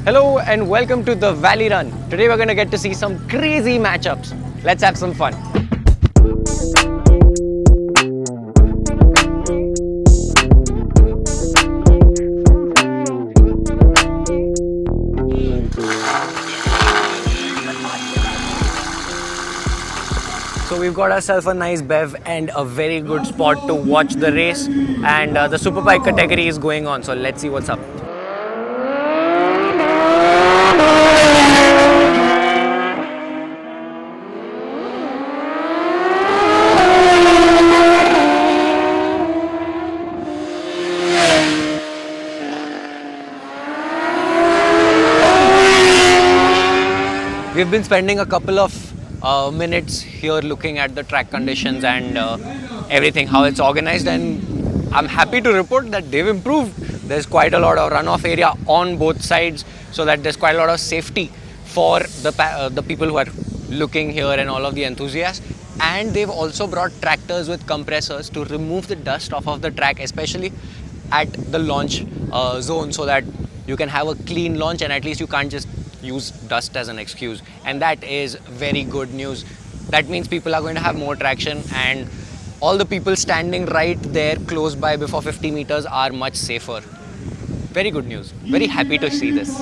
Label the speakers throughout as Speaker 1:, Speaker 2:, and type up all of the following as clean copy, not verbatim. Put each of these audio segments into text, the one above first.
Speaker 1: Hello and welcome to the Valley Run. Today we're going to get to see some crazy matchups. Let's have some fun. So we've got ourselves a nice bev and a very good spot to watch the race, and the superbike category is going on, so let's see what's up. We've been spending a couple of minutes here looking at the track conditions and everything, how it's organized, and I'm happy to report that they've improved. There's quite a lot of runoff area on both sides, so that there's quite a lot of safety for the people who are looking here and all of the enthusiasts. And they've also brought tractors with compressors to remove the dust off of the track, especially at the launch zone, so that you can have a clean launch and at least you can't just use dust as an excuse. And that is very good news. That means people are going to have more traction, and all the people standing right there close by before 50 meters are much safer. Very good news. Very happy to see this.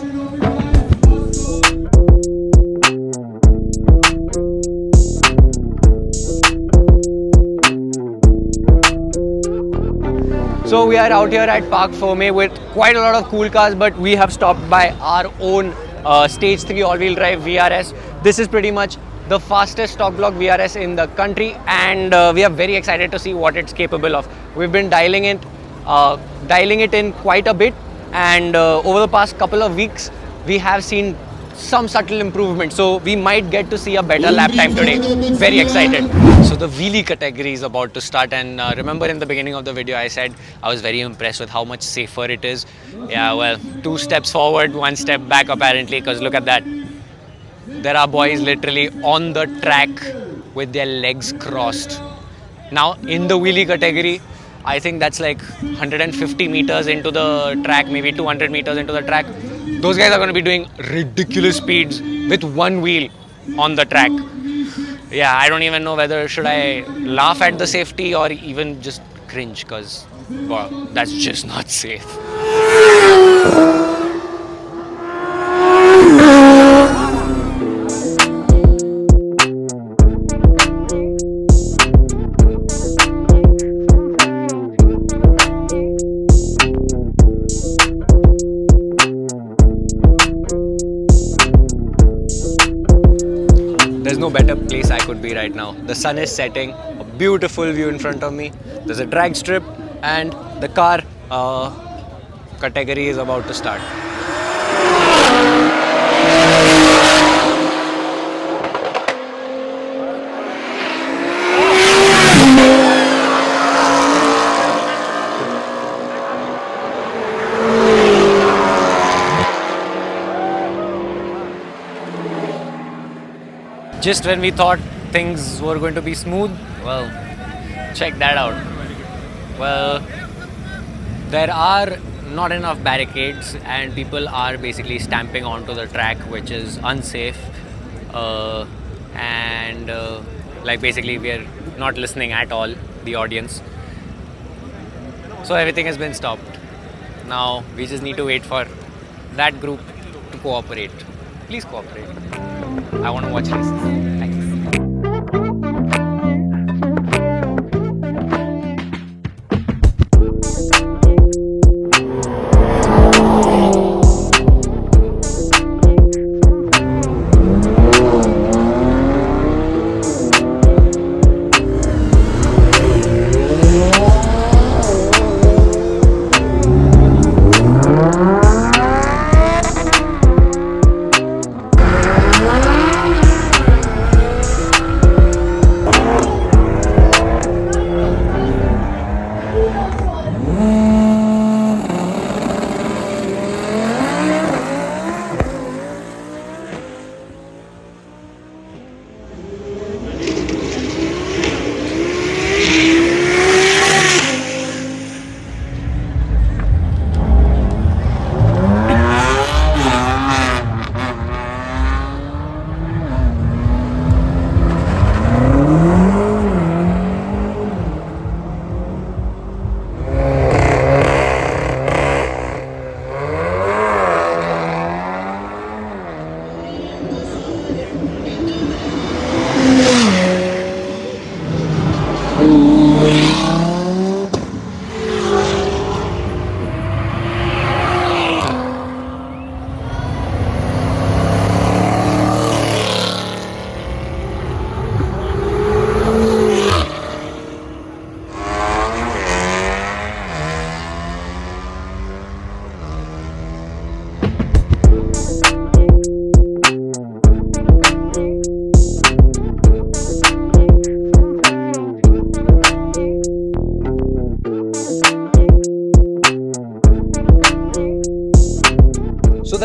Speaker 1: So we are out here at Park Ferme with quite a lot of cool cars, but we have stopped by our own Stage 3 all-wheel drive VRS. This is pretty much the fastest stock block VRS in the country, and we are very excited to see what it's capable of. We've been dialing it in quite a bit, and over the past couple of weeks we have seen some subtle improvement, so we might get to see a better lap time today. Very excited. So the wheelie category is about to start, and remember in the beginning of the video I said I was very impressed with how much safer it is. Yeah, well, 2 steps forward, 1 step back apparently, because look at that. There are boys literally on the track with their legs crossed. Now in the wheelie category, I think that's like 150 meters into the track, maybe 200 meters into the track. Those guys are going to be doing ridiculous speeds with one wheel on the track. Yeah, I don't even know whether should I laugh at the safety or even just cringe, because wow, that's just not safe. There's no better place I could be right now. The sun is setting, a beautiful view in front of me. There's a drag strip, and the car category is about to start. Just when we thought things were going to be smooth, well, check that out. Well, there are not enough barricades and people are basically stamping onto the track, which is unsafe. Like basically we are not listening at all, the audience. So everything has been stopped. Now we just need to wait for that group to cooperate. Please cooperate. I want to watch races. Thanks.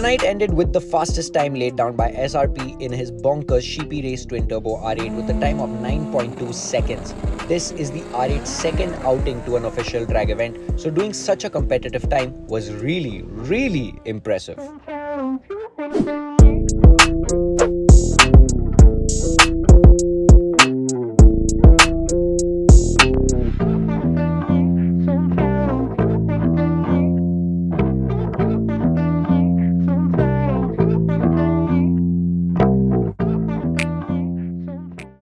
Speaker 2: the night ended with the fastest time laid down by SRP in his bonkers sheepy race twin turbo R8 with a time of 9.2 seconds. This is the R8's second outing to an official drag event, so doing such a competitive time was really impressive.